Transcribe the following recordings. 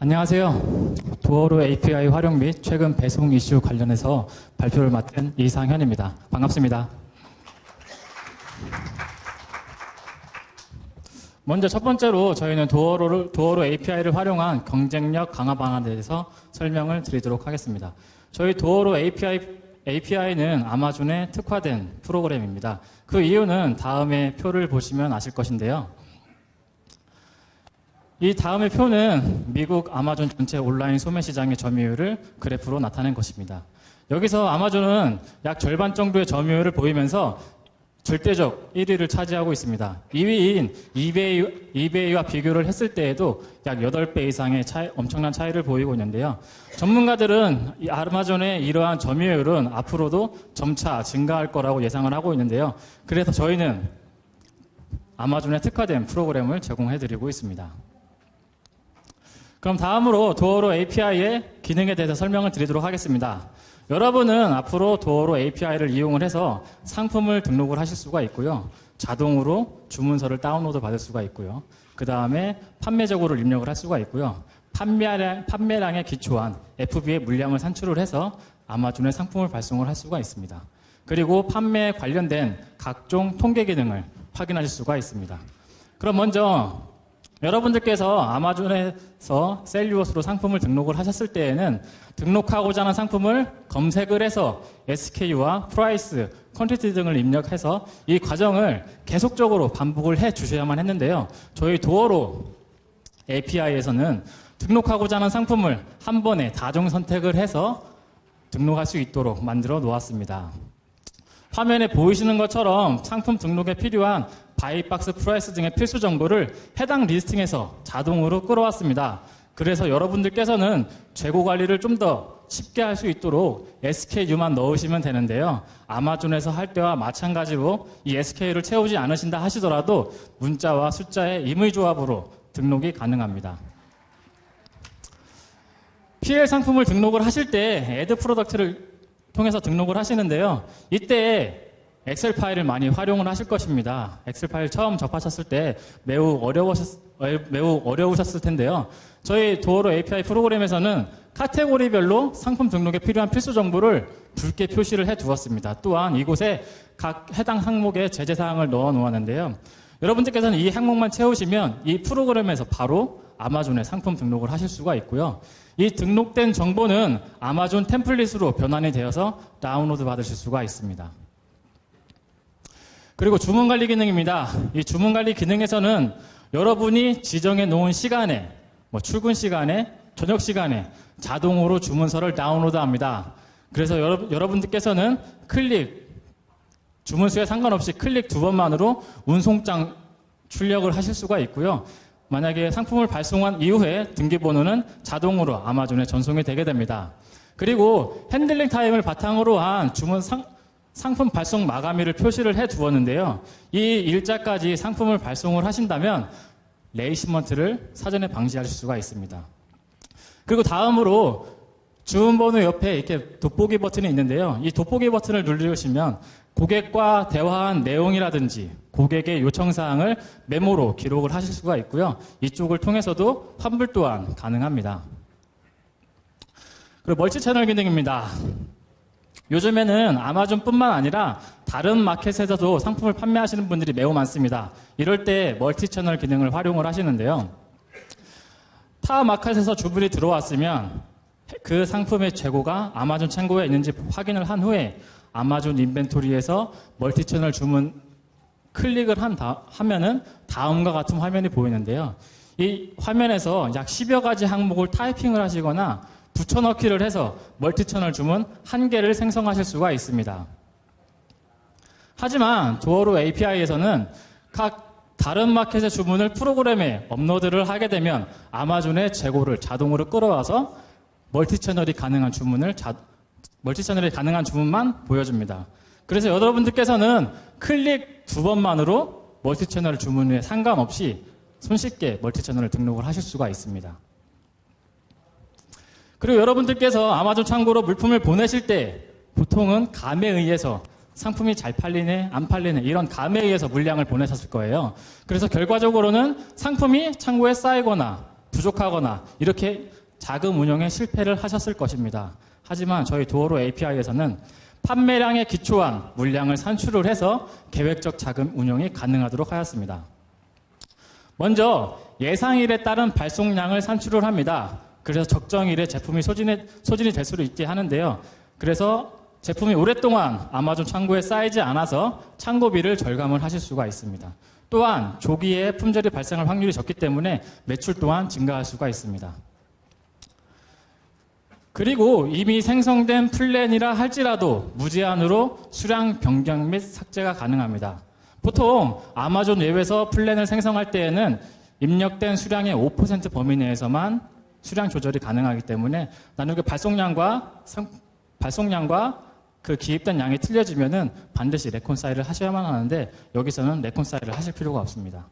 안녕하세요. 도어로 API 활용 및 최근 배송 이슈 관련해서 발표를 맡은 이상현입니다. 반갑습니다. 먼저 첫 번째로 저희는 도어로 API를 활용한 경쟁력 강화 방안에 대해서 설명을 드리도록 하겠습니다. 저희 도어로 API는 아마존에 특화된 프로그램입니다. 그 이유는 다음에 표를 보시면 아실 것인데요. 이 다음의 표는 미국 아마존 전체 온라인 소매 시장의 점유율을 그래프로 나타낸 것입니다. 여기서 아마존은 약 절반 정도의 점유율을 보이면서 절대적 1위를 차지하고 있습니다. 2위인 이베이와 비교를 했을 때에도 약 8배 이상의 엄청난 차이를 보이고 있는데요. 전문가들은 이 아마존의 이러한 점유율은 앞으로도 점차 증가할 거라고 예상을 하고 있는데요. 그래서 저희는 아마존에 특화된 프로그램을 제공해드리고 있습니다. 그럼 다음으로 도어로 API의 기능에 대해서 설명을 드리도록 하겠습니다. 여러분은 앞으로 도어로 API를 이용을 해서 상품을 등록을 하실 수가 있고요. 자동으로 주문서를 다운로드 받을 수가 있고요. 그 다음에 판매 재고를 입력을 할 수가 있고요. 판매량에 기초한 FB의 물량을 산출을 해서 아마존에 상품을 발송을 할 수가 있습니다. 그리고 판매에 관련된 각종 통계 기능을 확인하실 수가 있습니다. 그럼 먼저 여러분들께서 아마존에서 셀리옷으로 상품을 등록을 하셨을 때에는 등록하고자 하는 상품을 검색을 해서 SKU와 프라이스, 퀀티티 등을 입력해서 이 과정을 계속적으로 반복을 해 주셔야만 했는데요. 저희 도어로 API에서는 등록하고자 하는 상품을 한 번에 다중 선택을 해서 등록할 수 있도록 만들어 놓았습니다. 화면에 보이시는 것처럼 상품 등록에 필요한 바이박스, 프라이스 등의 필수 정보를 해당 리스팅에서 자동으로 끌어왔습니다. 그래서 여러분들께서는 재고 관리를 좀 더 쉽게 할 수 있도록 SKU만 넣으시면 되는데요. 아마존에서 할 때와 마찬가지로 이 SKU를 채우지 않으신다 하시더라도 문자와 숫자의 임의조합으로 등록이 가능합니다. PL 상품을 등록을 하실 때 애드 프로덕트를 통해서 등록을 하시는데요. 이때 엑셀 파일을 많이 활용을 하실 것입니다. 엑셀 파일 처음 접하셨을 때 매우 어려우셨을 텐데요. 저희 도어로 API 프로그램에서는 카테고리별로 상품 등록에 필요한 필수 정보를 붉게 표시를 해 두었습니다. 또한 이곳에 각 해당 항목의 제재사항을 넣어 놓았는데요. 여러분들께서는 이 항목만 채우시면 이 프로그램에서 바로 아마존에 상품 등록을 하실 수가 있고요. 이 등록된 정보는 아마존 템플릿으로 변환이 되어서 다운로드 받으실 수가 있습니다. 그리고 주문관리 기능입니다. 이 주문관리 기능에서는 여러분이 지정해 놓은 시간에, 출근 시간에, 저녁 시간에 자동으로 주문서를 다운로드합니다. 그래서 여러분들께서는 주문수에 상관없이 클릭 2번만으로 운송장 출력을 하실 수가 있고요. 만약에 상품을 발송한 이후에 등기번호는 자동으로 아마존에 전송이 되게 됩니다. 그리고 핸들링 타임을 바탕으로 한 상품 발송 마감일을 표시를 해 두었는데요. 이 일자까지 상품을 발송을 하신다면 레이시먼트를 사전에 방지하실 수가 있습니다. 그리고 다음으로 주문번호 옆에 이렇게 돋보기 버튼이 있는데요. 이 돋보기 버튼을 누르시면 고객과 대화한 내용이라든지 고객의 요청사항을 메모로 기록을 하실 수가 있고요. 이쪽을 통해서도 환불 또한 가능합니다. 그리고 멀티채널 기능입니다. 요즘에는 아마존뿐만 아니라 다른 마켓에서도 상품을 판매하시는 분들이 매우 많습니다. 이럴 때 멀티채널 기능을 활용을 하시는데요. 타 마켓에서 주문이 들어왔으면 그 상품의 재고가 아마존 창고에 있는지 확인을 한 후에 아마존 인벤토리에서 멀티채널 주문 클릭을 하면은 다음과 같은 화면이 보이는데요. 이 화면에서 약 10여 가지 항목을 타이핑을 하시거나 붙여넣기를 해서 멀티채널 주문 1개를 생성하실 수가 있습니다. 하지만 도어로 API에서는 각 다른 마켓의 주문을 프로그램에 업로드를 하게 되면 아마존의 재고를 자동으로 끌어와서 멀티채널이 가능한 주문만 보여줍니다. 그래서 여러분들께서는 클릭 2번만으로 멀티채널 주문에 상관없이 손쉽게 멀티채널을 등록을 하실 수가 있습니다. 그리고 여러분들께서 아마존 창고로 물품을 보내실 때 보통은 감에 의해서 상품이 잘 팔리네, 안 팔리네 이런 감에 의해서 물량을 보내셨을 거예요. 그래서 결과적으로는 상품이 창고에 쌓이거나 부족하거나 이렇게 자금 운영에 실패를 하셨을 것입니다. 하지만 저희 도어로 API에서는 판매량에 기초한 물량을 산출을 해서 계획적 자금 운영이 가능하도록 하였습니다. 먼저 예상일에 따른 발송량을 산출을 합니다. 그래서 적정일에 제품이 소진이 될 수도 있게 하는데요. 그래서 제품이 오랫동안 아마존 창고에 쌓이지 않아서 창고비를 절감을 하실 수가 있습니다. 또한 조기에 품절이 발생할 확률이 적기 때문에 매출 또한 증가할 수가 있습니다. 그리고 이미 생성된 플랜이라 할지라도 무제한으로 수량 변경 및 삭제가 가능합니다. 보통 아마존 웹에서 플랜을 생성할 때에는 입력된 수량의 5% 범위 내에서만 수량 조절이 가능하기 때문에 나중에 발송량과 그 기입된 양이 틀려지면은 반드시 레콘사일을 하셔야만 하는데 여기서는 레콘사일을 하실 필요가 없습니다.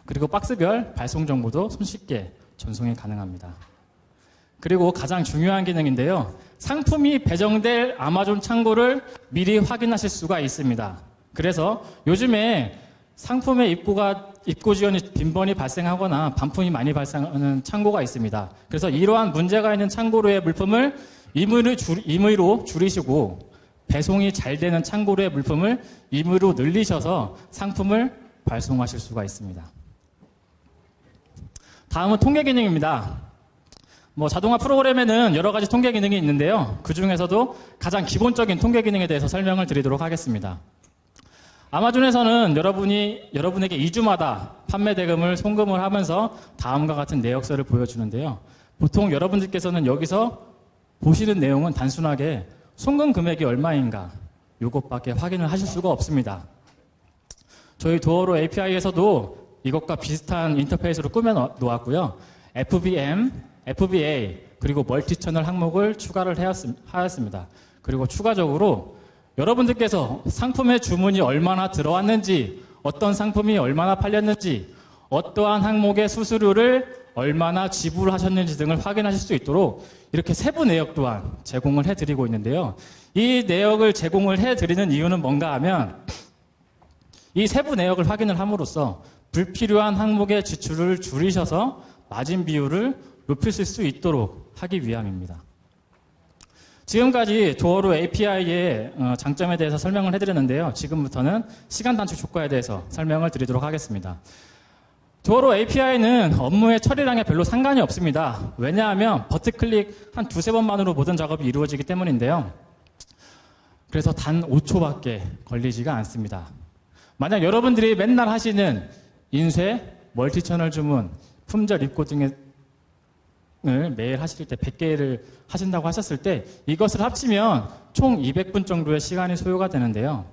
그리고 박스별 발송 정보도 손쉽게 전송이 가능합니다. 그리고 가장 중요한 기능인데요. 상품이 배정될 아마존 창고를 미리 확인하실 수가 있습니다. 그래서 요즘에 상품의 입고 지연이 빈번히 발생하거나 반품이 많이 발생하는 창고가 있습니다. 그래서 이러한 문제가 있는 창고로의 물품을 임의로 줄이시고 배송이 잘 되는 창고로의 물품을 임의로 늘리셔서 상품을 발송하실 수가 있습니다. 다음은 통계 기능입니다. 자동화 프로그램에는 여러 가지 통계 기능이 있는데요. 그 중에서도 가장 기본적인 통계 기능에 대해서 설명을 드리도록 하겠습니다. 아마존에서는 여러분에게 2주마다 판매 대금을 송금을 하면서 다음과 같은 내역서를 보여주는데요. 보통 여러분들께서는 여기서 보시는 내용은 단순하게 송금 금액이 얼마인가 이것밖에 확인을 하실 수가 없습니다. 저희 도어로 API에서도 이것과 비슷한 인터페이스로 꾸며 놓았고요. FBM, FBA 그리고 멀티 채널 항목을 추가를 하였습니다. 그리고 추가적으로 여러분들께서 상품의 주문이 얼마나 들어왔는지, 어떤 상품이 얼마나 팔렸는지, 어떠한 항목의 수수료를 얼마나 지불하셨는지 등을 확인하실 수 있도록 이렇게 세부 내역 또한 제공을 해드리고 있는데요. 이 내역을 제공을 해드리는 이유는 뭔가 하면 이 세부 내역을 확인을 함으로써 불필요한 항목의 지출을 줄이셔서 마진 비율을 높이실 수 있도록 하기 위함입니다. 지금까지 도어로 API의 장점에 대해서 설명을 해드렸는데요. 지금부터는 시간 단축 효과에 대해서 설명을 드리도록 하겠습니다. 도어로 API는 업무의 처리량에 별로 상관이 없습니다. 왜냐하면 버튼 클릭 한 두세 번만으로 모든 작업이 이루어지기 때문인데요. 그래서 단 5초밖에 걸리지가 않습니다. 만약 여러분들이 맨날 하시는 인쇄, 멀티채널 주문, 품절 입고 등을 매일 하실 때 100개를 하신다고 하셨을 때 이것을 합치면 총 200분 정도의 시간이 소요가 되는데요.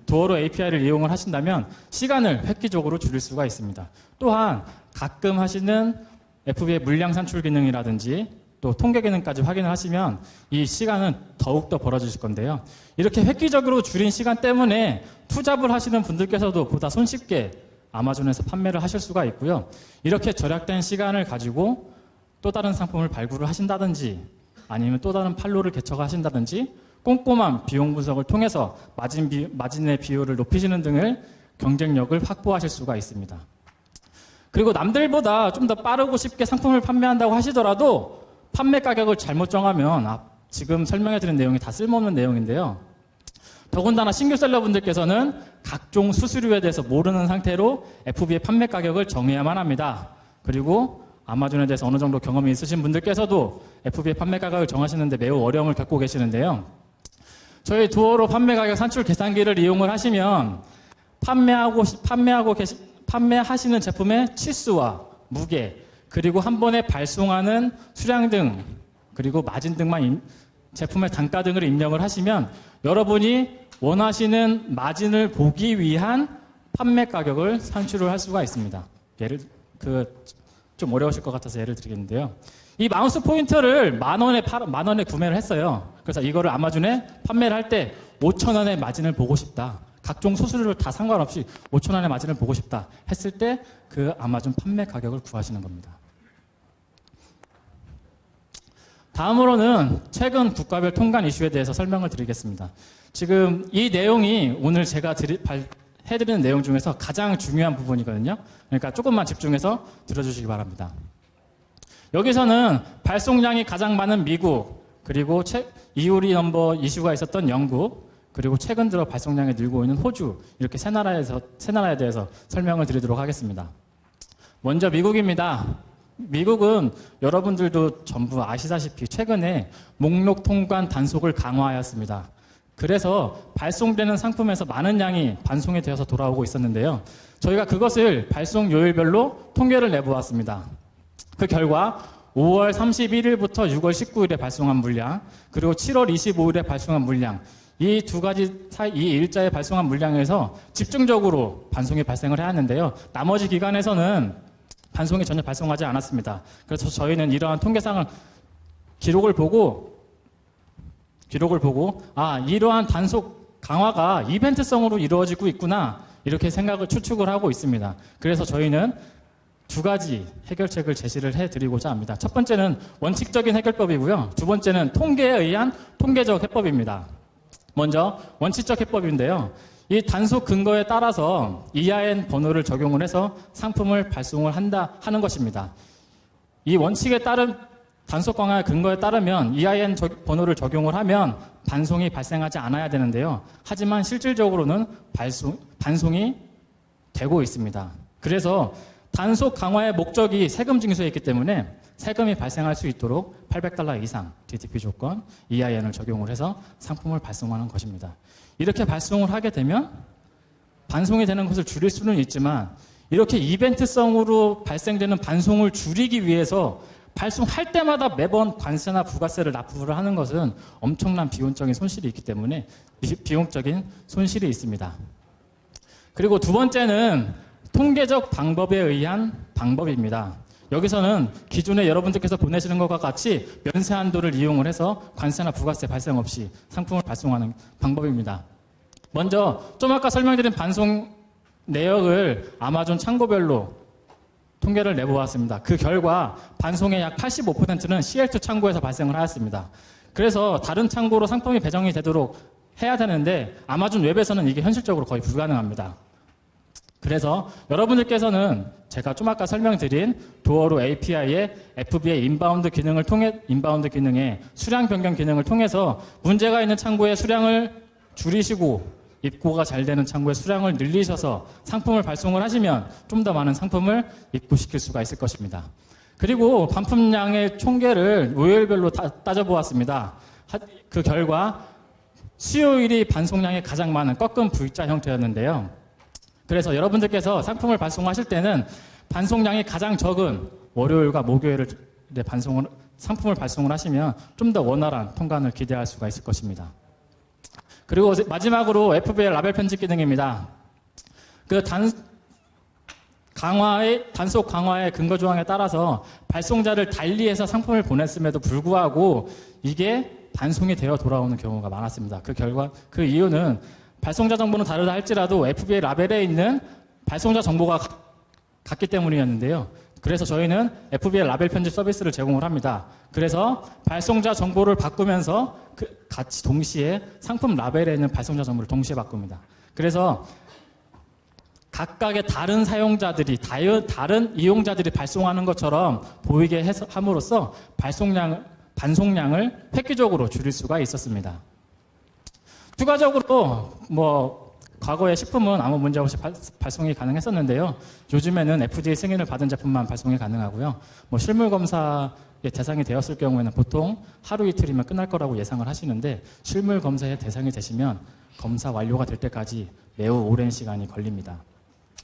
도어로 API를 이용을 하신다면 시간을 획기적으로 줄일 수가 있습니다. 또한 가끔 하시는 FBA 물량 산출 기능이라든지 또 통계 기능까지 확인을 하시면 이 시간은 더욱더 벌어지실 건데요. 이렇게 획기적으로 줄인 시간 때문에 투잡을 하시는 분들께서도 보다 손쉽게 아마존에서 판매를 하실 수가 있고요. 이렇게 절약된 시간을 가지고 또 다른 상품을 발굴을 하신다든지 아니면 또 다른 판로를 개척하신다든지 꼼꼼한 비용 분석을 통해서 마진의 비율을 높이시는 등을 경쟁력을 확보하실 수가 있습니다. 그리고 남들보다 좀 더 빠르고 쉽게 상품을 판매한다고 하시더라도 판매 가격을 잘못 정하면 지금 설명해드린 내용이 다 쓸모없는 내용인데요. 더군다나 신규 셀러분들께서는 각종 수수료에 대해서 모르는 상태로 FBA 판매 가격을 정해야만 합니다. 그리고 아마존에 대해서 어느 정도 경험이 있으신 분들께서도 FBA 판매 가격을 정하시는데 매우 어려움을 겪고 계시는데요. 저희 도어로 판매 가격 산출 계산기를 이용을 하시면 판매하시는 제품의 치수와 무게, 그리고 한 번에 발송하는 수량 등, 그리고 마진 등만 제품의 단가 등을 입력을 하시면 여러분이 원하시는 마진을 보기 위한 판매 가격을 산출을 할 수가 있습니다. 좀 어려우실 것 같아서 예를 드리겠는데요. 이 마우스 포인터를 만 원에 구매를 했어요. 그래서 이거를 아마존에 판매를 할 때 5,000원의 마진을 보고 싶다. 각종 수수료를 다 상관없이 5,000원의 마진을 보고 싶다 했을 때 그 아마존 판매 가격을 구하시는 겁니다. 다음으로는 최근 국가별 통관 이슈에 대해서 설명을 드리겠습니다. 지금 이 내용이 오늘 제가 해드리는 내용 중에서 가장 중요한 부분이거든요. 그러니까 조금만 집중해서 들어주시기 바랍니다. 여기서는 발송량이 가장 많은 미국, 그리고 이효리 넘버 이슈가 있었던 영국, 그리고 최근 들어 발송량이 늘고 있는 호주, 이렇게 세 나라에 대해서 설명을 드리도록 하겠습니다. 먼저 미국입니다. 미국은 여러분들도 전부 아시다시피 최근에 목록 통관 단속을 강화하였습니다. 그래서 발송되는 상품에서 많은 양이 반송이 되어서 돌아오고 있었는데요. 저희가 그것을 발송 요일별로 통계를 내보았습니다. 그 결과 5월 31일부터 6월 19일에 발송한 물량, 그리고 7월 25일에 발송한 물량, 이 두 가지 이 일자에 발송한 물량에서 집중적으로 반송이 발생을 해왔는데요. 나머지 기간에서는 반송이 전혀 발송하지 않았습니다. 그래서 저희는 이러한 통계상을 기록을 보고 이러한 단속 강화가 이벤트성으로 이루어지고 있구나, 이렇게 추측을 하고 있습니다. 그래서 저희는 두 가지 해결책을 제시를 해드리고자 합니다. 첫 번째는 원칙적인 해결법이고요. 두 번째는 통계에 의한 통계적 해법입니다. 먼저 원칙적 해법인데요. 이 단속 근거에 따라서 EIN 번호를 적용을 해서 상품을 발송을 하는 것입니다. 이 원칙에 따른 단속 강화의 근거에 따르면 EIN 번호를 적용을 하면 반송이 발생하지 않아야 되는데요. 하지만 실질적으로는 반송이 되고 있습니다. 그래서 단속 강화의 목적이 세금 징수에 있기 때문에 세금이 발생할 수 있도록 $800 이상 DTP 조건 EIN을 적용을 해서 상품을 발송하는 것입니다. 이렇게 발송을 하게 되면 반송이 되는 것을 줄일 수는 있지만 이렇게 이벤트성으로 발생되는 반송을 줄이기 위해서 발송할 때마다 매번 관세나 부가세를 납부를 하는 것은 엄청난 비용적인 손실이 있기 때문에 비용적인 손실이 있습니다. 그리고 두 번째는 통계적 방법에 의한 방법입니다. 여기서는 기존에 여러분들께서 보내시는 것과 같이 면세 한도를 이용을 해서 관세나 부가세 발생 없이 상품을 발송하는 방법입니다. 먼저 좀 아까 설명드린 반송 내역을 아마존 창고별로 통계를 내보았습니다. 그 결과 반송의 약 85%는 CL2 창고에서 발생을 하였습니다. 그래서 다른 창고로 상품이 배정이 되도록 해야 되는데 아마존 웹에서는 이게 현실적으로 거의 불가능합니다. 그래서 여러분들께서는 제가 좀 아까 설명드린 도어로 API의 FBA 인바운드 기능의 수량 변경 기능을 통해서 문제가 있는 창고의 수량을 줄이시고 입고가 잘 되는 창고의 수량을 늘리셔서 상품을 발송을 하시면 좀 더 많은 상품을 입고시킬 수가 있을 것입니다. 그리고 반품량의 총계를 요일별로 따져보았습니다. 그 결과 수요일이 반송량이 가장 많은 꺾은 V자 형태였는데요. 그래서 여러분들께서 상품을 발송하실 때는 반송량이 가장 적은 월요일과 목요일에 상품을 발송을 하시면 좀 더 원활한 통관을 기대할 수가 있을 것입니다. 그리고 마지막으로 FBA 라벨 편집 기능입니다. 단속 강화의 근거 조항에 따라서 발송자를 달리해서 상품을 보냈음에도 불구하고 이게 반송이 되어 돌아오는 경우가 많았습니다. 그 이유는 발송자 정보는 다르다 할지라도 FBA 라벨에 있는 발송자 정보가 같기 때문이었는데요. 그래서 저희는 FBA 라벨 편집 서비스를 제공을 합니다. 그래서 발송자 정보를 바꾸면서 같이 동시에 상품 라벨에 있는 발송자 정보를 동시에 바꿉니다. 그래서 각각의 다른 사용자들이, 다른 이용자들이 발송하는 것처럼 보이게 함으로써 반송량을 획기적으로 줄일 수가 있었습니다. 추가적으로 과거에 식품은 아무 문제 없이 발송이 가능했었는데요. 요즘에는 FDA 승인을 받은 제품만 발송이 가능하고요. 실물 검사의 대상이 되었을 경우에는 보통 하루 이틀이면 끝날 거라고 예상을 하시는데 실물 검사의 대상이 되시면 검사 완료가 될 때까지 매우 오랜 시간이 걸립니다.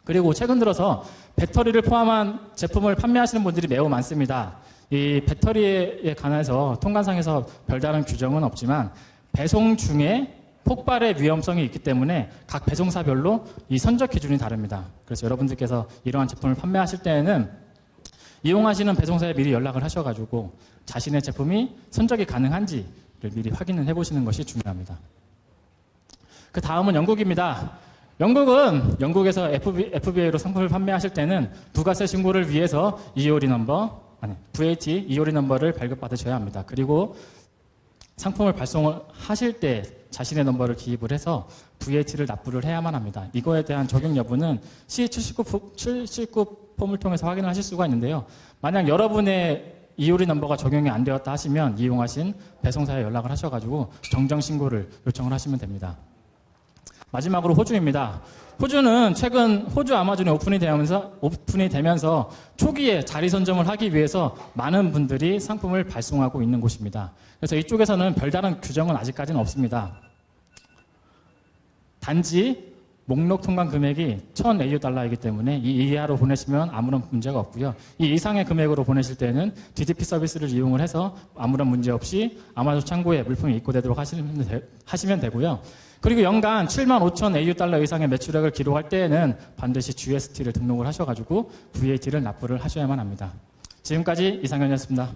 그리고 최근 들어서 배터리를 포함한 제품을 판매하시는 분들이 매우 많습니다. 이 배터리에 관해서 통관상에서 별다른 규정은 없지만 배송 중에 폭발의 위험성이 있기 때문에 각 배송사별로 이 선적 기준이 다릅니다. 그래서 여러분들께서 이러한 제품을 판매하실 때에는 이용하시는 배송사에 미리 연락을 하셔가지고 자신의 제품이 선적이 가능한지를 미리 확인을 해보시는 것이 중요합니다. 그 다음은 영국입니다. 영국에서 FBA로 상품을 판매하실 때는 부가세 신고를 위해서 VAT 이오리 넘버를 발급받으셔야 합니다. 그리고 상품을 발송을 하실 때 자신의 넘버를 기입을 해서 VAT를 납부를 해야만 합니다. 이거에 대한 적용 여부는 C79 폼을 통해서 확인을 하실 수가 있는데요. 만약 여러분의 이오리 넘버가 적용이 안 되었다 하시면 이용하신 배송사에 연락을 하셔가지고 정정 신고를 요청을 하시면 됩니다. 마지막으로 호주입니다. 호주는 최근 호주 아마존이 오픈이 되면서 초기에 자리 선점을 하기 위해서 많은 분들이 상품을 발송하고 있는 곳입니다. 그래서 이쪽에서는 별다른 규정은 아직까지는 없습니다. 단지 목록 통관 금액이 1000AU이기 때문에 이 이하로 보내시면 아무런 문제가 없고요. 이 이상의 금액으로 보내실 때는 DDP 서비스를 이용을 해서 아무런 문제 없이 아마존 창고에 물품이 입고되도록 하시면 되고요. 그리고 연간 75,000AU 이상의 매출액을 기록할 때에는 반드시 GST를 등록을 하셔가지고 VAT를 납부를 하셔야만 합니다. 지금까지 이상현이었습니다.